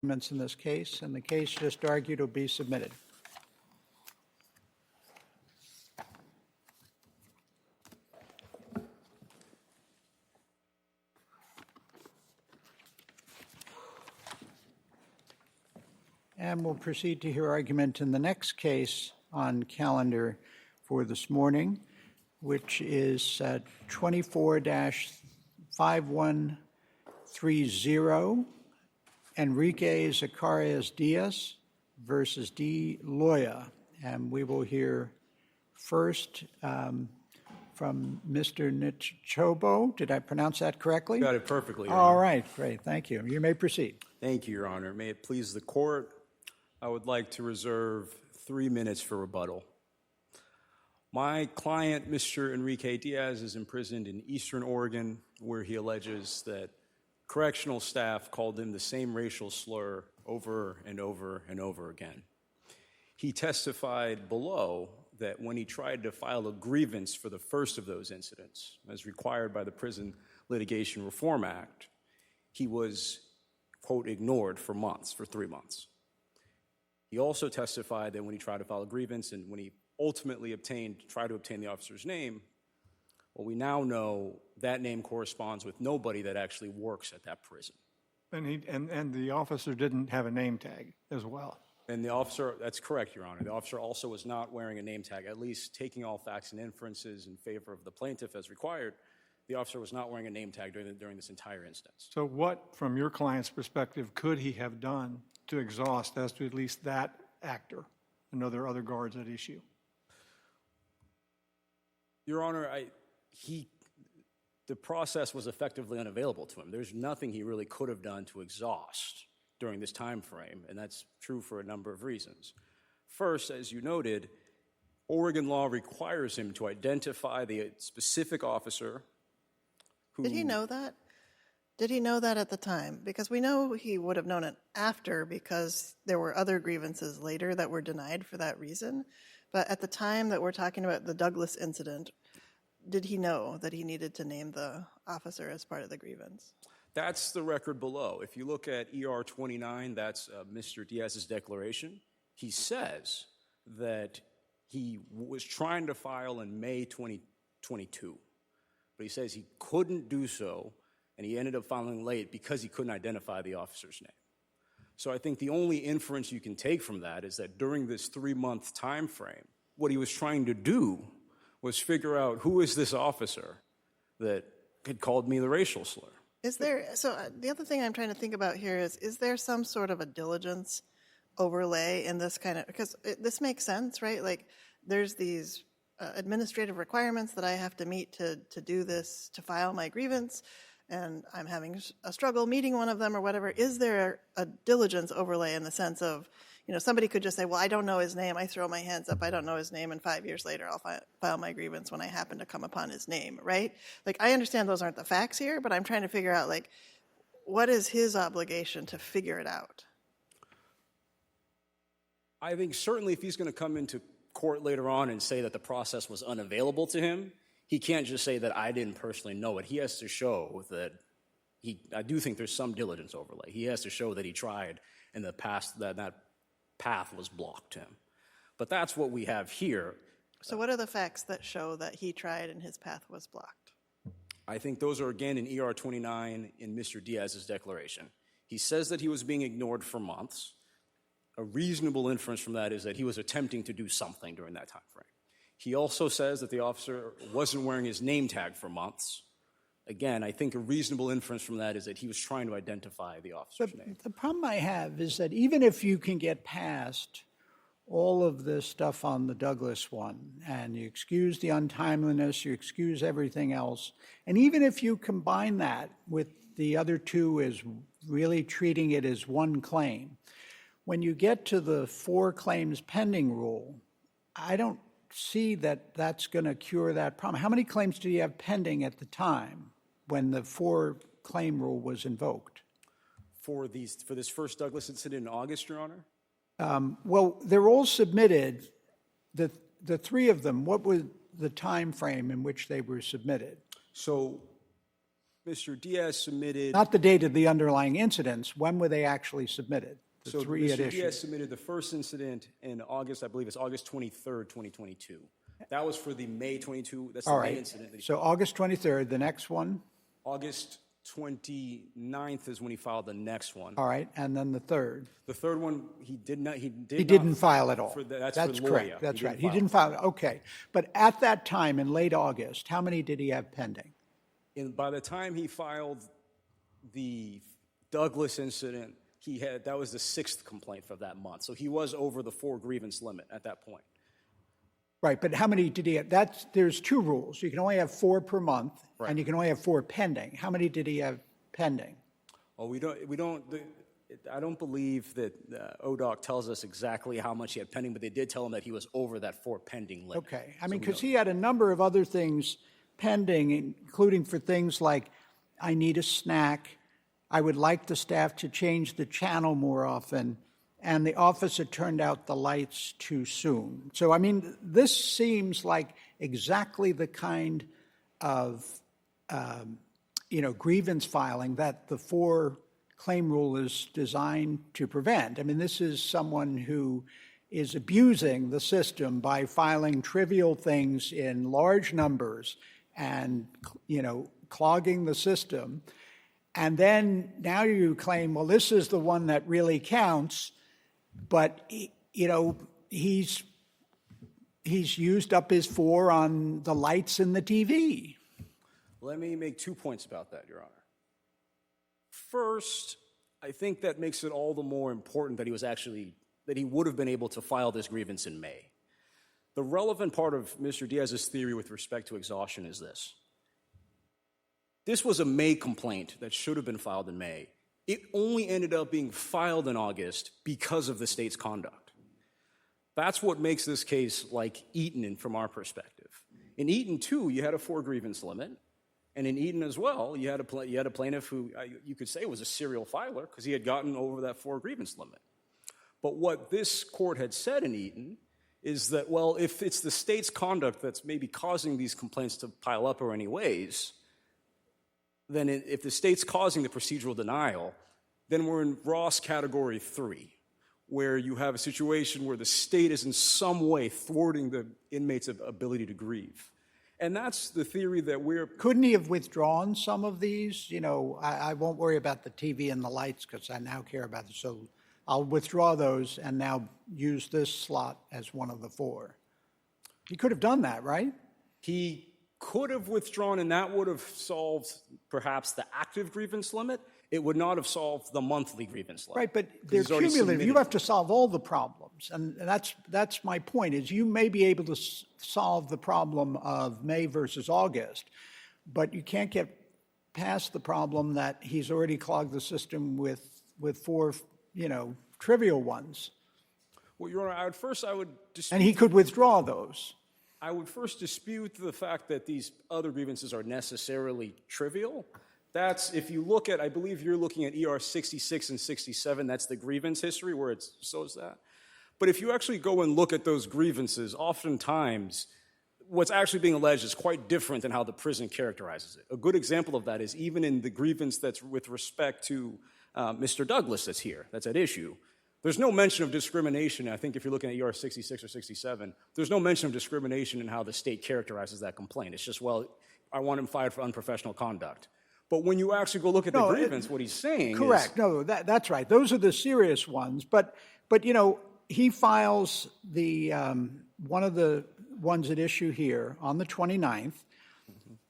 In this case, and the case just argued will be submitted. And we'll proceed to hear argument in the next case on calendar for this morning, which is 24-5130. Enrique Zacarias Diaz versus D. Loya. And we will hear first from Mr. Nichobo. Did I pronounce that correctly? You got it perfectly, Your All Honor. right, great. Thank you. You may proceed. Thank you, Your Honor. May it please the court, I would like to reserve 3 minutes for rebuttal. My client, Mr. Enrique Diaz, is imprisoned in Eastern Oregon, where he alleges that correctional staff called him the same racial slur over and over and over again. He testified below that when he tried to file a grievance for the first of those incidents, as required by the Prison Litigation Reform Act, he was, quote, ignored for months, for 3 months. He also testified that when he tried to file a grievance and when he ultimately tried to obtain the officer's name, well, we now know that name corresponds with nobody that actually works at that prison. And the officer didn't have a name tag as well. And the officer, that's correct, Your Honor. The officer also was not wearing a name tag, at least taking all facts and inferences in favor of the plaintiff as required. The officer was not wearing a name tag during this entire instance. So what, from your client's perspective, could he have done to exhaust as to at least that actor? And are there other guards at issue? Your Honor, the process was effectively unavailable to him. There's nothing he really could have done to exhaust during this time frame, and that's true for a number of reasons. First, as you noted, Oregon law requires him to identify the specific officer who... Did he know that? Did he know that at the time? Because we know he would have known it after because there were other grievances later that were denied for that reason. But at the time that we're talking about the Douglas incident, did he know that he needed to name the officer as part of the grievance? That's the record below. If you look at ER 29, that's Mr. Diaz's declaration. He says that he was trying to file in May 2022, but he says he couldn't do so, and he ended up filing late because he couldn't identify the officer's name. So I think the only inference you can take from that is that during this 3-month time frame, what he was trying to do was figure out who is this officer that had called me the racial slur. The other thing I'm trying to think about here is there some sort of a diligence overlay in this kind of, because this makes sense, right? Like there's these administrative requirements that I have to meet to do this, to file my grievance, and I'm having a struggle meeting one of them or whatever. Is there a diligence overlay in the sense of, somebody could just say, well, I don't know his name. I throw my hands up. I don't know his name. And 5 years later, I'll file my grievance when I happen to come upon his name, right? Like, I understand those aren't the facts here, but I'm trying to figure out, like, what is his obligation to figure it out? I think certainly if he's going to come into court later on and say that the process was unavailable to him, he can't just say that I didn't personally know it. He has to show that I do think there's some diligence overlay. He has to show that he tried in the past, that path was blocked to him. But that's what we have here. So what are the facts that show that he tried and his path was blocked? I think those are, again, in ER 29 in Mr. Diaz's declaration. He says that he was being ignored for months. A reasonable inference from that is that he was attempting to do something during that time frame. He also says that the officer wasn't wearing his name tag for months. Again, I think a reasonable inference from that is that he was trying to identify the officer's name. The problem I have is that even if you can get past all of this stuff on the Douglas one, and you excuse the untimeliness, you excuse everything else, and even if you combine that with the other two as really treating it as one claim, when you get to the 4 claims pending rule, I don't see that that's going to cure that problem. How many claims did you have pending at the time when the 4 claim rule was invoked? For this first Douglas incident in August, Your Honor? Well, they're all submitted. The 3 of them, what was the time frame in which they were submitted? So Mr. Diaz submitted. Not the date of the underlying incidents. When were they actually submitted? The So three at Mr. issue. Diaz submitted the first incident in August, I believe it's August 23rd, 2022. That was for the May 22, that's the All May right. incident. That he, So August 23rd, the next one. August 29th is when he filed the next one. All right. And then the third. The third one, he He didn't file at all. That's for correct. Loya. That's He right. didn't He file. didn't file. Okay. But at that time, in late August, how many did he have pending? And by the time he filed the Douglas incident, that was the 6th complaint for that month. So he was over the 4 grievance limit at that point. Right. But how many did he have? There's 2 rules. You can only have 4 per month, and you can only have 4 pending. How many did he have pending? Oh, I don't believe that ODOC tells us exactly how much he had pending, but they did tell him that he was over that 4 pending limit. Okay. I mean, because he had a number of other things pending, including for things like, I need a snack, I would like the staff to change the channel more often, and the officer turned out the lights too soon. So, I mean, this seems like exactly the kind of, grievance filing that the 4-claim rule is designed to prevent. I mean, this is someone who is abusing the system by filing trivial things in large numbers and, clogging the system. And then now you claim, well, this is the one that really counts, but, he's used up his 4 on the lights and the TV. Let me make 2 points about that, Your Honor. First, I think that makes it all the more important that he would have been able to file this grievance in May. The relevant part of Mr. Diaz's theory with respect to exhaustion is this. This was a May complaint that should have been filed in May. It only ended up being filed in August because of the state's conduct. That's what makes this case like Eaton from our perspective. In Eaton, too, you had a 4 grievance limit. And in Eaton as well, you had a plaintiff who you could say was a serial filer because he had gotten over that 4 grievance limit. But what this court had said in Eaton is that, well, if it's the state's conduct that's maybe causing these complaints to pile up or any ways, then if the state's causing the procedural denial, then we're in Ross Category 3, where you have a situation where the state is in some way thwarting the inmate's ability to grieve. And that's the theory that Couldn't he have withdrawn some of these? I won't worry about the TV and the lights because I now care about it. So I'll withdraw those and now use this slot as one of the 4. He could have done that, right? He could have withdrawn, and that would have solved perhaps the active grievance limit. It would not have solved the monthly grievance limit. Right, but they're cumulative. You have to solve all the problems. And that's my point, is you may be able to solve the problem of May versus August, but you can't get past the problem that he's already clogged the system with 4, trivial ones. Well, Your Honor, I would dispute. And he could withdraw those. I would first dispute the fact that these other grievances are necessarily trivial. That's, if you look at, I believe you're looking at ER 66 and 67, that's the grievance history where it shows that. But if you actually go and look at those grievances, oftentimes what's actually being alleged is quite different than how the prison characterizes it. A good example of that is even in the grievance that's with respect to Mr. Douglas that's here, that's at issue. There's no mention of discrimination. I think if you're looking at ER 66 or 67, there's no mention of discrimination in how the state characterizes that complaint. It's just, well, I want him fired for unprofessional conduct. But when you actually go look at the grievance, what he's saying correct. is... No, that's right. Those are the serious ones. But he files the one of the ones at issue here on the 29th,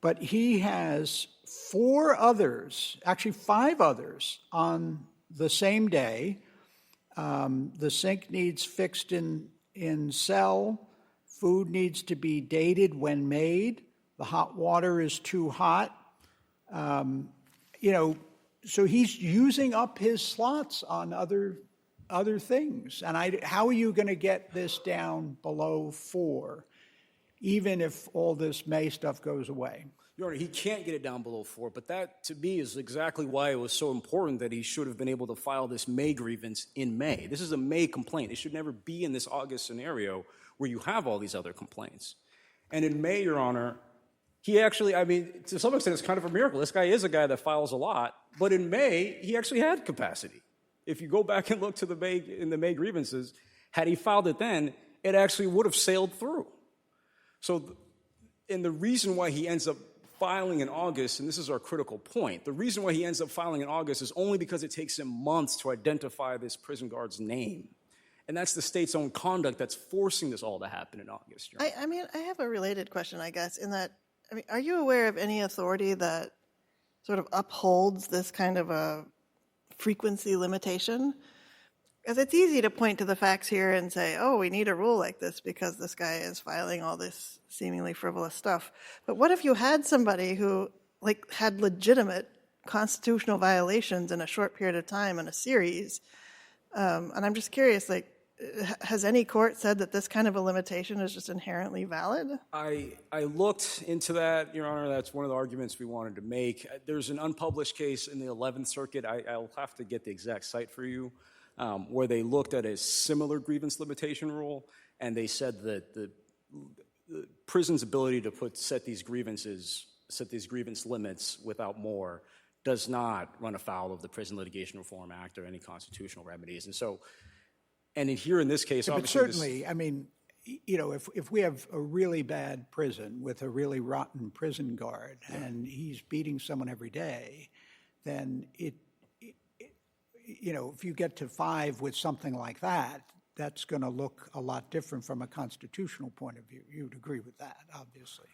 but he has 4 others, actually 5 others, on the same day. The sink needs fixed in cell. Food needs to be dated when made. The hot water is too hot. So he's using up his slots on other things. And how are you going to get this down below 4, even if all this May stuff goes away? Your Honor, he can't get it down below 4, but that, to me, is exactly why it was so important that he should have been able to file this May grievance in May. This is a May complaint. It should never be in this August scenario where you have all these other complaints. And in May, Your Honor, He actually, I mean, to some extent, it's kind of a miracle. This guy is a guy that files a lot, but in May, he actually had capacity. If you go back and look to the May grievances, had he filed it then, it actually would have sailed through. So, and the reason why he ends up filing in August, and this is our critical point, the reason why he ends up filing in August is only because it takes him months to identify this prison guard's name. And that's the state's own conduct that's forcing this all to happen in August. I mean, I have a related question, I guess, in that, I mean, are you aware of any authority that sort of upholds this kind of a frequency limitation? Because it's easy to point to the facts here and say, oh, we need a rule like this because this guy is filing all this seemingly frivolous stuff. But what if you had somebody who had legitimate constitutional violations in a short period of time in a series? And I'm just curious, has any court said that this kind of a limitation is just inherently valid? I looked into that, Your Honor. That's one of the arguments we wanted to make. There's an unpublished case in the 11th Circuit. I'll have to get the exact site for you, where they looked at a similar grievance limitation rule, and they said that the prison's ability to set these grievance limits without more does not run afoul of the Prison Litigation Reform Act or any constitutional remedies. And so, here in this case, obviously, but certainly, I mean, you know, if we have a really bad prison with a really rotten prison guard and he's beating someone every day, then you know, if you get to 5 with something like that, that's going to look a lot different from a constitutional point of view. You would agree with that, obviously.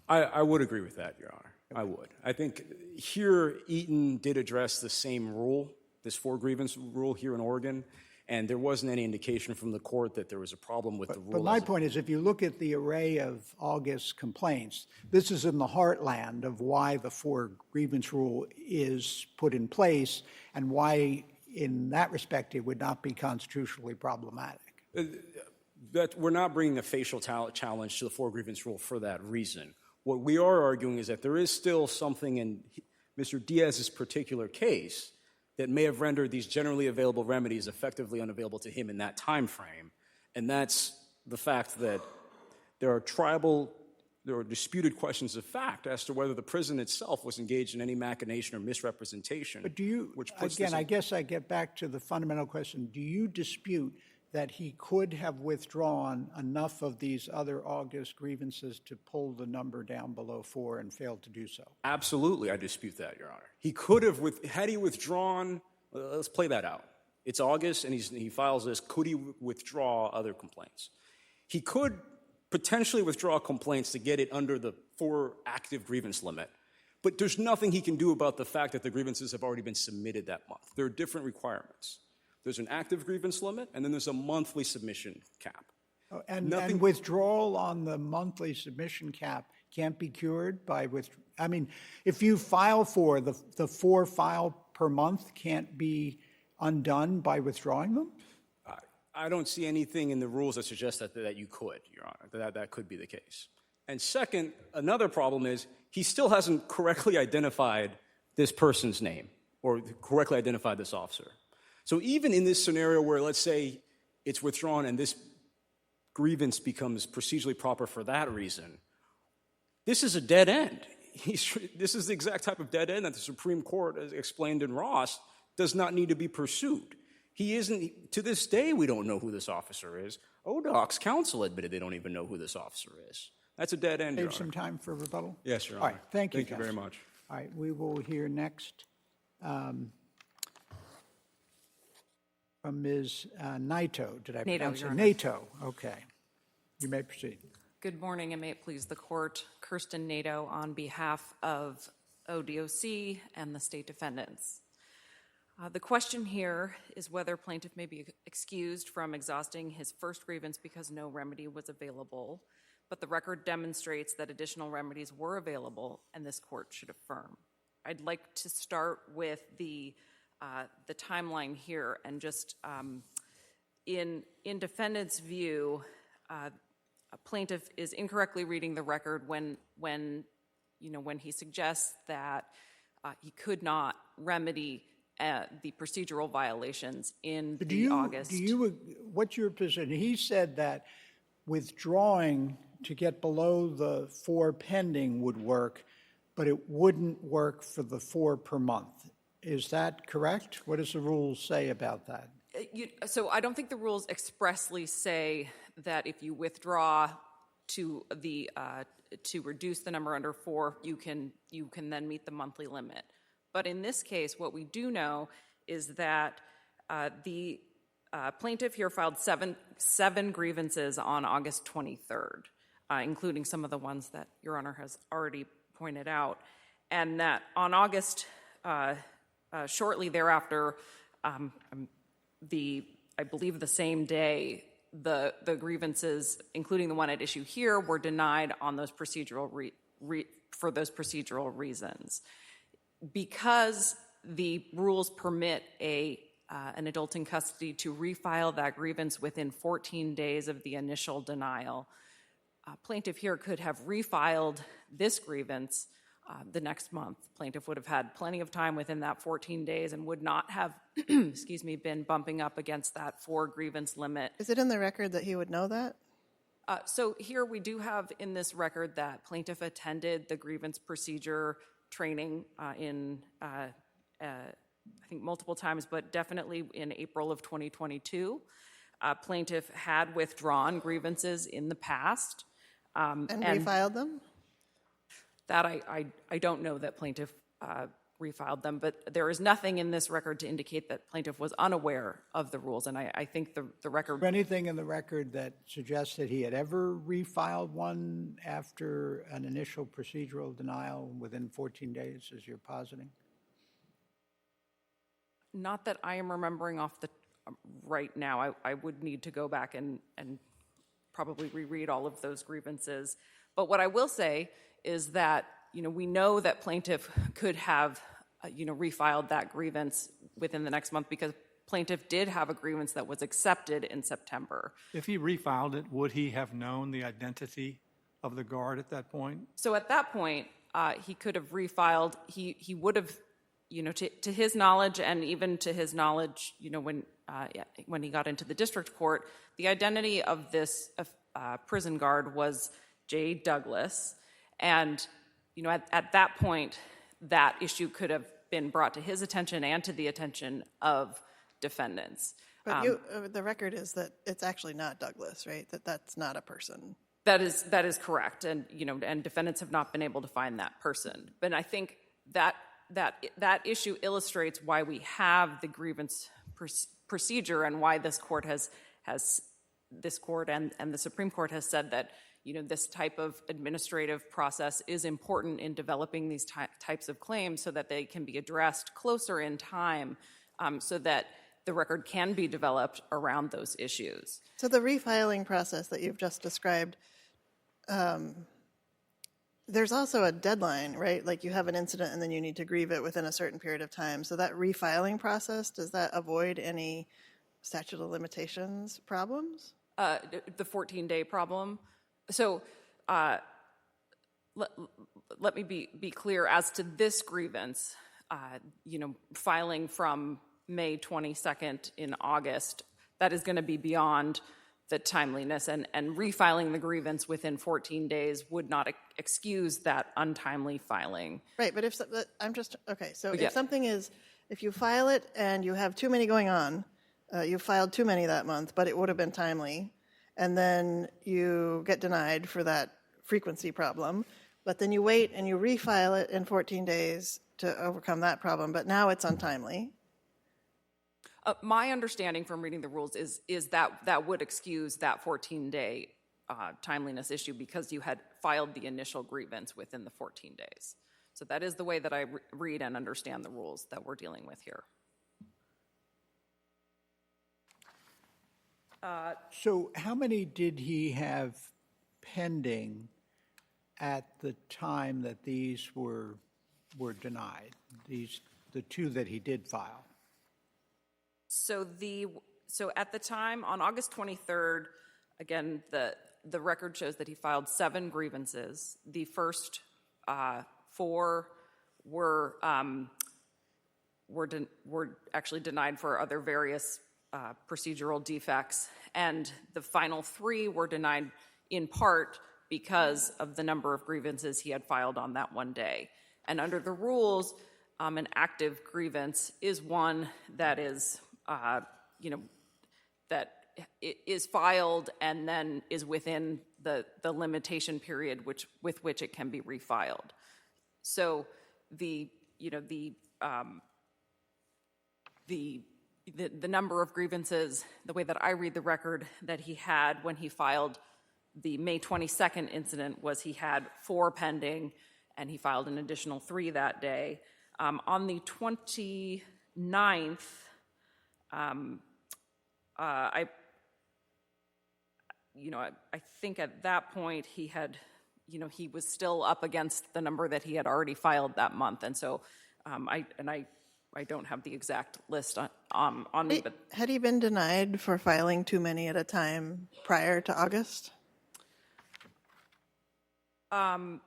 I would agree with that, Your Honor. I would. I think here Eaton did address the same rule, this 4 grievance rule here in Oregon, and there wasn't any indication from the court that there was a problem with the rule. But my point is, if you look at the array of August complaints, this is in the heartland of why the 4 grievance rule is put in place and why, in that respect, it would not be constitutionally problematic. That we're not bringing a facial challenge to the 4 grievance rule for that reason. What we are arguing is that there is still something in Mr. Diaz's particular case that may have rendered these generally available remedies effectively unavailable to him in that time frame, and that's the fact that there are disputed questions of fact as to whether the prison itself was engaged in any machination or misrepresentation. But do you, again, I guess I get back to the fundamental question, do you dispute that he could have withdrawn enough of these other August grievances to pull the number down below 4 and failed to do so? Absolutely, I dispute that, Your Honor. He could have, had he withdrawn, let's play that out. It's August and he files this, could he withdraw other complaints? He could potentially withdraw complaints to get it under the 4 active grievance limit, but there's nothing he can do about the fact that the grievances have already been submitted that month. There are different requirements. There's an active grievance limit, and then there's a monthly submission cap. And withdrawal on the monthly submission cap can't be cured by I mean, if you file for the 4 file per month can't be undone by withdrawing them? I don't see anything in the rules that suggest that you could, Your Honor, that could be the case. And second, another problem is he still hasn't correctly identified this person's name or correctly identified this officer. So even in this scenario where, let's say, it's withdrawn and this grievance becomes procedurally proper for that reason, this is a dead end. This is the exact type of dead end that the Supreme Court, as explained in Ross, does not need to be pursued. He isn't, to this day, we don't know who this officer is. ODOC's counsel admitted they don't even know who this officer is. That's a dead end, Your Honor. Save some time for rebuttal? Yes, Your Honor. All right, thank you, Thank you very much. All right, we will hear next from Ms. Naito. Did I pronounce it? Naito, okay. You may proceed. Good morning, and may it please the court. Kirsten Nato on behalf of ODOC and the state defendants. The question here is whether plaintiff may be excused from exhausting his first grievance because no remedy was available, but the record demonstrates that additional remedies were available and this court should affirm. I'd like to start with the timeline here and just in defendant's view, a plaintiff is incorrectly reading the record when he suggests that he could not remedy the procedural violations in the August. What's your position? He said that withdrawing to get below the 4 pending would work, but it wouldn't work for the 4 per month. Is that correct? What does the rules say about that? So I don't think the rules expressly say that if you withdraw to reduce the number under 4, you can then meet the monthly limit. But in this case, what we do know is that the plaintiff here filed seven grievances on August 23rd, including some of the ones that Your Honor has already pointed out, and that on August, shortly thereafter, I believe the same day, the grievances, including the one at issue here, were denied on those procedural for those procedural reasons. Because the rules permit an adult in custody to refile that grievance within 14 days of the initial denial, plaintiff here could have refiled this grievance the next month. Plaintiff would have had plenty of time within that 14 days and would not have, been bumping up against that 4 grievance limit. Is it in the record that he would know that? So here we do have in this record that plaintiff attended the grievance procedure training in, I think multiple times, but definitely in April of 2022. Plaintiff had withdrawn grievances in the past. And refiled them? That I don't know that plaintiff refiled them, but there is nothing in this record to indicate that plaintiff was unaware of the rules, and I think the record... Is there anything in the record that suggests that he had ever refiled one after an initial procedural denial within 14 days, as you're positing? Not that I am remembering off the right now. I would need to go back and probably reread all of those grievances. But what I will say is that, we know that plaintiff could have, refiled that grievance within the next month because plaintiff did have a grievance that was accepted in September. If he refiled it, would he have known the identity of the guard at that point? So at that point, he could have refiled. He would have, to his knowledge and even to his knowledge, when he got into the district court, the identity of this prison guard was Jay Douglas. And, at that point, that issue could have been brought to his attention and to the attention of defendants. But the record is that it's actually not Douglas, right? That's not a person. That is correct. And, and defendants have not been able to find that person. But I think that issue illustrates why we have the grievance procedure and why this court this court and the Supreme Court has said that, this type of administrative process is important in developing these types of claims so that they can be addressed closer in time so that the record can be developed around those issues. So the refiling process that you've just described, there's also a deadline, right? Like you have an incident and then you need to grieve it within a certain period of time. So that refiling process, does that avoid any statute of limitations problems? The 14-day problem. So let me be clear as to this grievance, filing from May 22nd in August, that is going to be beyond the timeliness, and refiling the grievance within 14 days would not excuse that untimely filing. Right, but if something is, if you file it and you have too many going on, you filed too many that month, but it would have been timely, and then you get denied for that frequency problem, but then you wait and you refile it in 14 days to overcome that problem, but now it's untimely. My understanding from reading the rules is that would excuse that 14-day timeliness issue because you had filed the initial grievance within the 14 days. So that is the way that I read and understand the rules that we're dealing with here. So how many did he have pending at the time that these were denied, the 2 that he did file? So at the time, on August 23rd, again, the record shows that he filed 7 grievances. The first 4 were actually denied for other various procedural defects, and the final 3 were denied in part because of the number of grievances he had filed on that one day. And under the rules, an active grievance is one that is, that is filed and then is within the limitation period with which it can be refiled. So the number of grievances, the way that I read the record that he had when he filed the May 22nd incident was he had 4 pending, and he filed an additional 3 that day. On the 29th, I think at that point he had, he was still up against the number that he had already filed that month, and so I don't have the exact list on me, but Had he been denied for filing too many at a time prior to August? So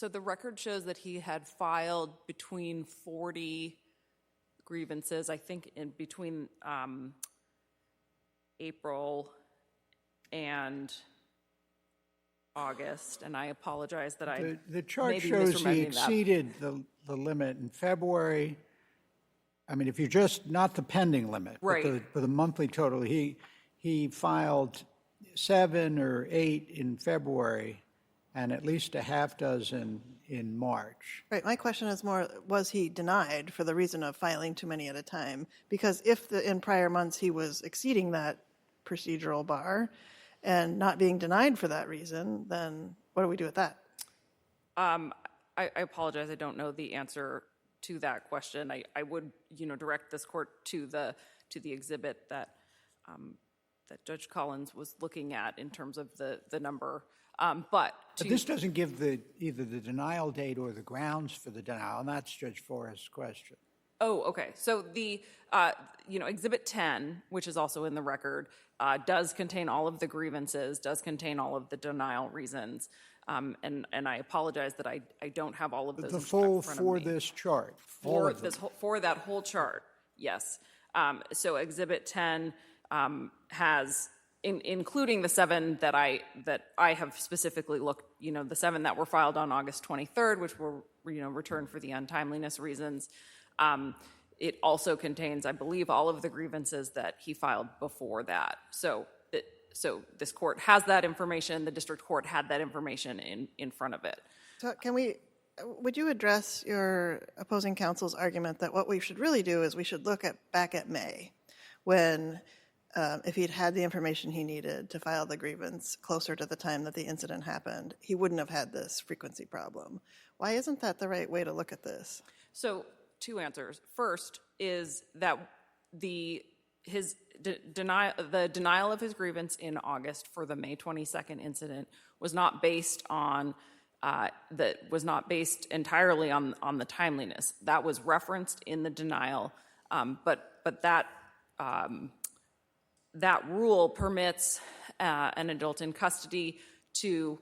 the record shows that he had filed between 40 grievances, I think, in between April and August, and I apologize that I The chart maybe shows he misremembering that. exceeded the limit in February. I mean, if you're just, not the pending limit, Right. but the monthly total, he filed 7 or 8 in February and at least a half dozen in March. Right, my question is more, was he denied for the reason of filing too many at a time? Because if in prior months he was exceeding that procedural bar and not being denied for that reason, then what do we do with that? I apologize, I don't know the answer to that question. I would, direct this court to the exhibit that Judge Collins was looking at in terms of the number. But this doesn't give either the denial date or the grounds for the denial, and that's Judge Forrest's question. Oh, okay. So the, Exhibit 10, which is also in the record, does contain all of the grievances, does contain all of the denial reasons. And I apologize that I don't have all of those The in full front of for me. this chart. all For of them. for that whole chart, yes. So Exhibit 10 has, including the 7 that I have specifically looked, the 7 that were filed on August 23rd, which were returned for the untimeliness reasons. It also contains, I believe, all of the grievances that he filed before that. So this court has that information. The district court had that information in front of it. So would you address your opposing counsel's argument that what we should really do is we should look back at May, when if he'd had the information he needed to file the grievance closer to the time that the incident happened, he wouldn't have had this frequency problem. Why isn't that the right way to look at this? So 2 answers. First is that the denial of his grievance in August for the May 22nd incident was not based on entirely on the timeliness. That was referenced in the denial, but that rule permits an adult in custody to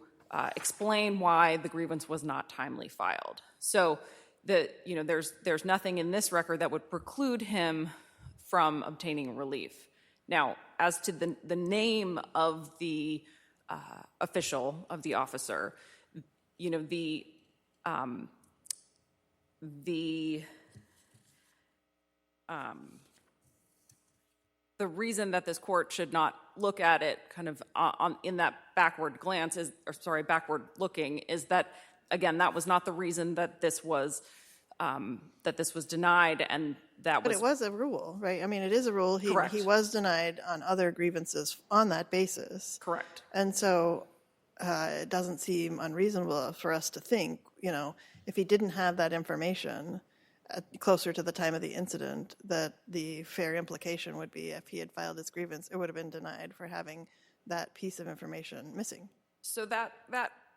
explain why the grievance was not timely filed. So there's nothing in this record that would preclude him from obtaining relief. Now, as to the name of the official, of the officer, the reason that this court should not look at it kind of in that backward looking is that, again, that was not the reason that this was denied, and that was. But it was a rule, right? I mean, it is a rule. Correct. He was denied on other grievances on that basis. Correct. And so it doesn't seem unreasonable for us to think, if he didn't have that information closer to the time of the incident, that the fair implication would be if he had filed his grievance, it would have been denied for having that piece of information missing. So that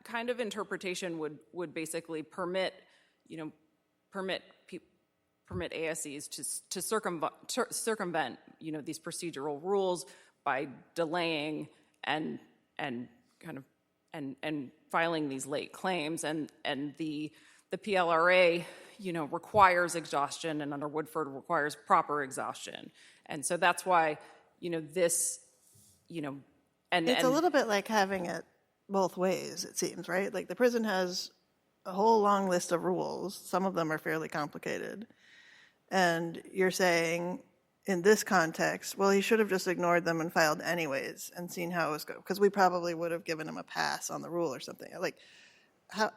kind of interpretation would basically permit ASCs to circumvent these procedural rules by delaying and filing these late claims, and the PLRA requires exhaustion, and under Woodford requires proper exhaustion. And so that's why this and It's a little bit like having it both ways, it seems, right? Like the prison has a whole long list of rules. Some of them are fairly complicated. And you're saying in this context, well, he should have just ignored them and filed anyways and seen how it was going, because we probably would have given him a pass on the rule or something. Like, how,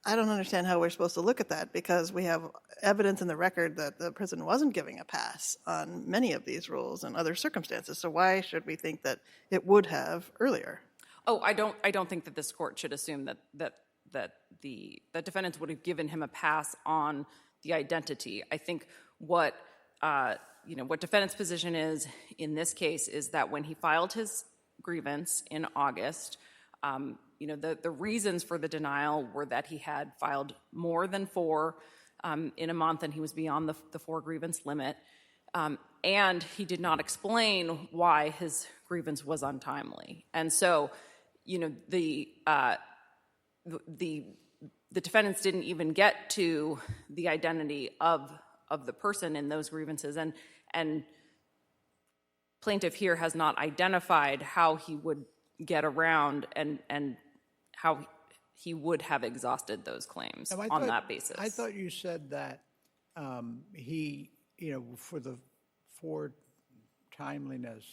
I don't understand how we're supposed to look at that, because we have evidence in the record that the prison wasn't giving a pass on many of these rules and other circumstances. So why should we think that it would have earlier? Oh, I don't think that this court should assume that the defendants would have given him a pass on the identity. I think what defendant's position is in this case is that when he filed his grievance in August, the reasons for the denial were that he had filed more than 4 in a month and he was beyond the 4 grievance limit, and he did not explain why his grievance was untimely. And so, the defendants didn't even get to the identity of the person in those grievances, and plaintiff here has not identified how he would get around and how he would have exhausted those claims on that basis. I thought you said that he, for the 4 timeliness,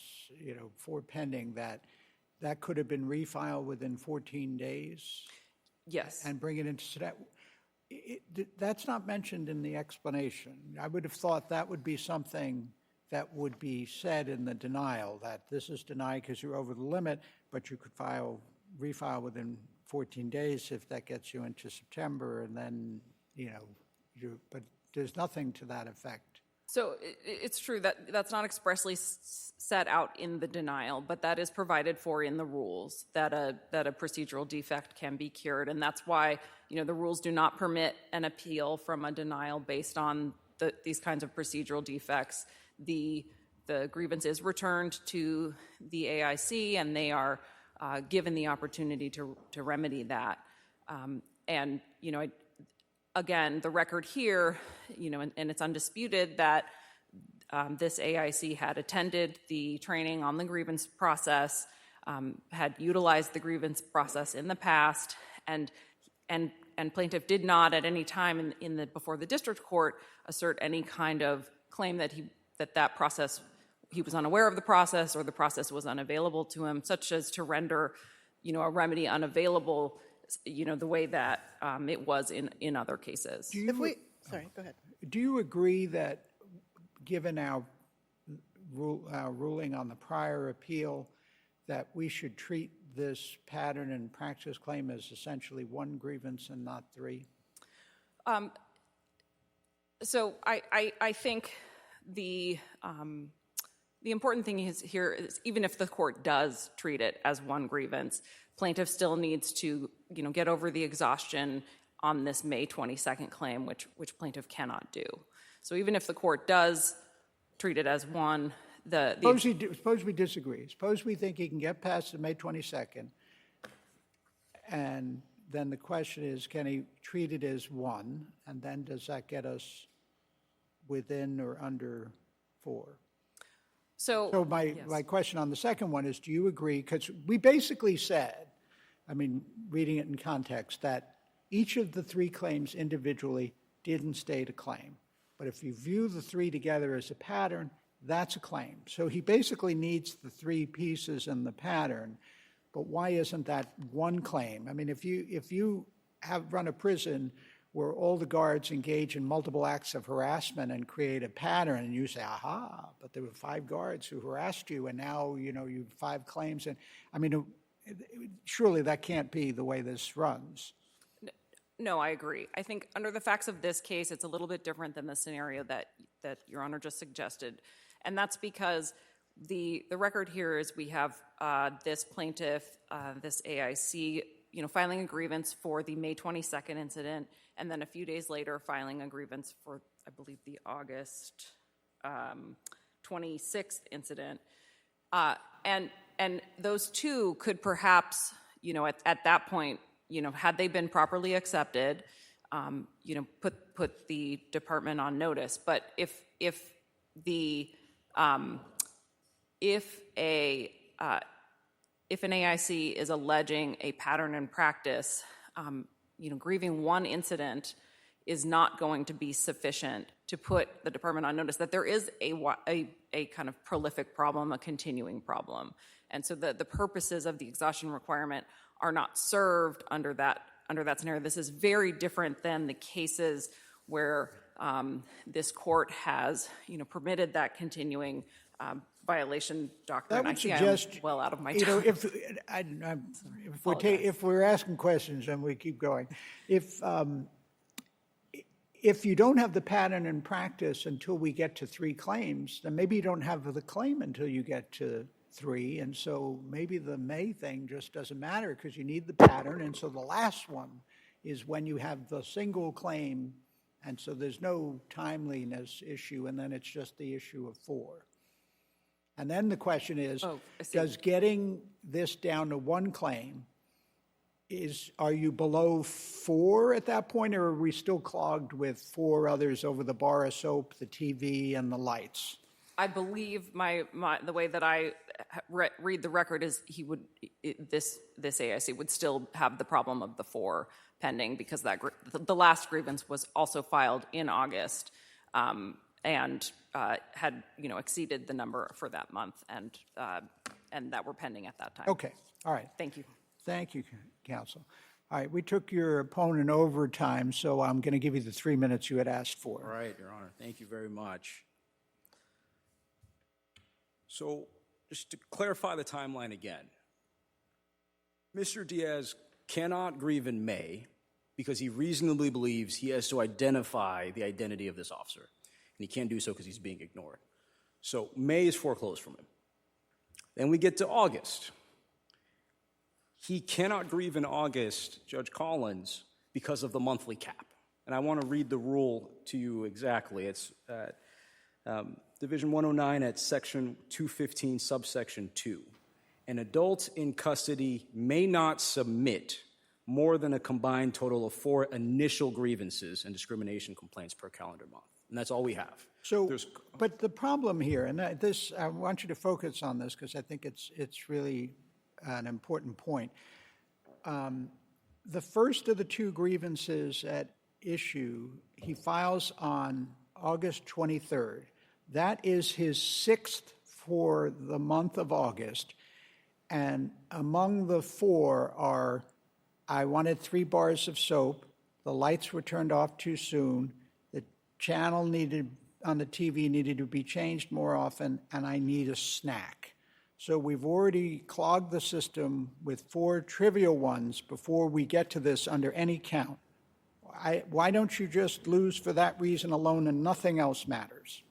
4 pending, that could have been refiled within 14 days? Yes. And bring it into that. That's not mentioned in the explanation. I would have thought that would be something that would be said in the denial, that this is denied because you're over the limit, but you could refile within 14 days if that gets you into September, and then, but there's nothing to that effect. So it's true that that's not expressly set out in the denial, but that is provided for in the rules, that a procedural defect can be cured, and that's why the rules do not permit an appeal from a denial based on these kinds of procedural defects. The grievance is returned to the AIC, and they are given the opportunity to remedy that. And again, the record here, and it's undisputed that this AIC had attended the training on the grievance process, had utilized the grievance process in the past, and plaintiff did not at any time before the district court assert any kind of claim that he was unaware of the process or the process was unavailable to him, such as to render a remedy unavailable, the way that it was in other cases. Sorry, go ahead. Do you agree that, given our ruling on the prior appeal, that we should treat this pattern and practice claim as essentially 1 grievance and not 3? So I think the important thing here is, even if the court does treat it as 1 grievance, plaintiff still needs to get over the exhaustion on this May 22nd claim, which plaintiff cannot do. So even if the court does treat it as 1, Suppose we disagree. Suppose we think he can get past the May 22nd, and then the question is, can he treat it as 1, and then does that get us within or under 4? So my question on the second one is, do you agree? Because we basically said, reading it in context, that each of the 3 claims individually didn't state a claim. But if you view the 3 together as a pattern, that's a claim. So he basically needs the 3 pieces in the pattern. But why isn't that 1 claim? If you run a prison where all the guards engage in multiple acts of harassment and create a pattern, and you say, aha, but there were 5 guards who harassed you, and now, you have 5 claims. And surely that can't be the way this runs. No, I agree. I think under the facts of this case, it's a little bit different than the scenario that Your Honor just suggested. And that's because the record here is we have this plaintiff, this AIC, filing a grievance for the May 22nd incident, and then a few days later filing a grievance for, I believe, the August 26th incident. And those 2 could perhaps, at that point, had they been properly accepted, put the department on notice. But if if an AIC is alleging a pattern and practice, grieving one incident is not going to be sufficient to put the department on notice that there is a kind of prolific problem, a continuing problem. And so the purposes of the exhaustion requirement are not served under that scenario. This is very different than the cases where this court has, permitted that continuing violation doctrine. That would I think suggest, I'm well out of my time. If we're asking questions and we keep going, if you don't have the pattern and practice until we get to 3 claims, then maybe you don't have the claim until you get to 3, and so maybe the May thing just doesn't matter because you need the pattern, and so the last one is when you have the single claim, and so there's no timeliness issue, and then it's just the issue of 4. And then the question is, does getting this down to 1 claim, are you below 4 at that point, or are we still clogged with 4 others over the bar of soap, the TV, and the lights? I believe the way that I read the record is this AIC would still have the problem of the 4 pending because the last grievance was also filed in August and had exceeded the number for that month and that were pending at that time. Okay, all right. Thank you. Thank you, counsel. All right, we took your opponent over time, so I'm going to give you the 3 minutes you had asked for. All right, Your Honor. Thank you very much. So just to clarify the timeline again, Mr. Diaz cannot grieve in May because he reasonably believes he has to identify the identity of this officer, and he can't do so because he's being ignored. So May is foreclosed from him. Then we get to August. He cannot grieve in August, Judge Collins, because of the monthly cap. And I want to read the rule to you exactly. It's Division 109 at Section 215, subsection 2. An adult in custody may not submit more than a combined total of 4 initial grievances and discrimination complaints per calendar month. And that's all we have. So, but the problem here, and I want you to focus on this because I think it's really an important point. The first of the 2 grievances at issue, he files on August 23rd. That is his 6th for the month of August. And among the 4 are, I wanted 3 bars of soap, the lights were turned off too soon, the channel on the TV needed to be changed more often, and I need a snack. So we've already clogged the system with 4 trivial ones before we get to this under any count. Why don't you just lose for that reason alone and nothing else matters?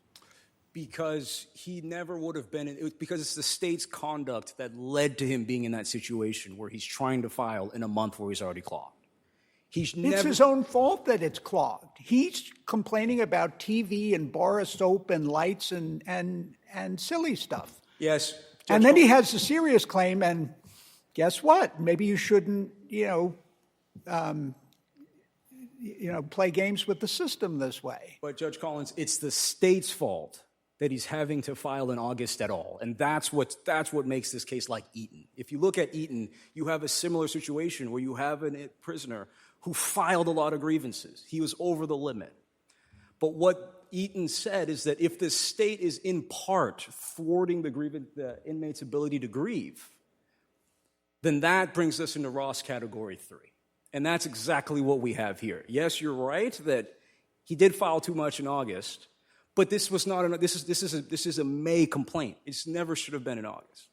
Because he never would have been, because it's the state's conduct that led to him being in that situation where he's trying to file in a month where he's already clogged. It's his own fault that it's clogged. He's complaining about TV and bar of soap and lights and silly stuff. Yes. And then he has a serious claim, and guess what? Maybe you shouldn't, play games with the system this way. But Judge Collins, it's the state's fault that he's having to file in August at all. And that's what makes this case like Eaton. If you look at Eaton, you have a similar situation where you have a prisoner who filed a lot of grievances. He was over the limit. But what Eaton said is that if the state is in part thwarting the inmate's ability to grieve, then that brings us into Ross Category 3. And that's exactly what we have here. Yes, you're right that he did file too much in August, but this was not this is a May complaint. It never should have been in August.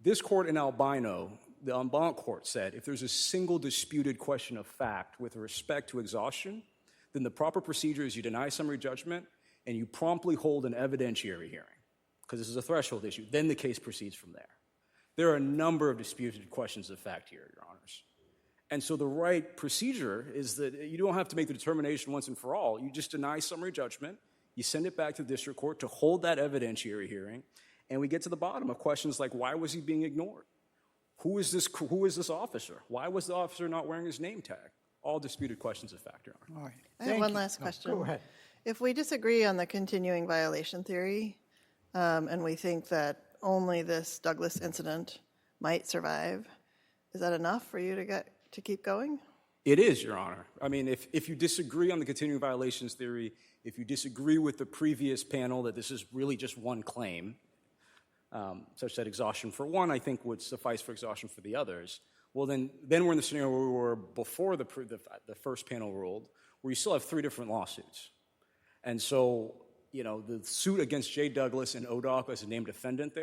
This court in Albino, the en banc court, said if there's a single disputed question of fact with respect to exhaustion, then the proper procedure is you deny summary judgment and you promptly hold an evidentiary hearing, because this is a threshold issue. Then the case proceeds from there. There are a number of disputed questions of fact here, Your Honors. And so the right procedure is that you don't have to make the determination once and for all. You just deny summary judgment, you send it back to the district court to hold that evidentiary hearing, and we get to the bottom of questions like, why was he being ignored? Who is this officer? Why was the officer not wearing his name tag? All disputed questions of fact, Your Honor. All right. I have one last question. Go ahead. If we disagree on the continuing violation theory, and we think that only this Douglas incident might survive. Is that enough for you to keep going? It is, Your Honor. I mean, if you disagree on the continuing violations theory, if you disagree with the previous panel that this is really just one claim, such that exhaustion for one, I think, would suffice for exhaustion for the others, well, then we're in the scenario where we were before the first panel ruled, where you still have 3 different lawsuits. And so, the suit against Jay Douglas and ODOC as a named defendant there,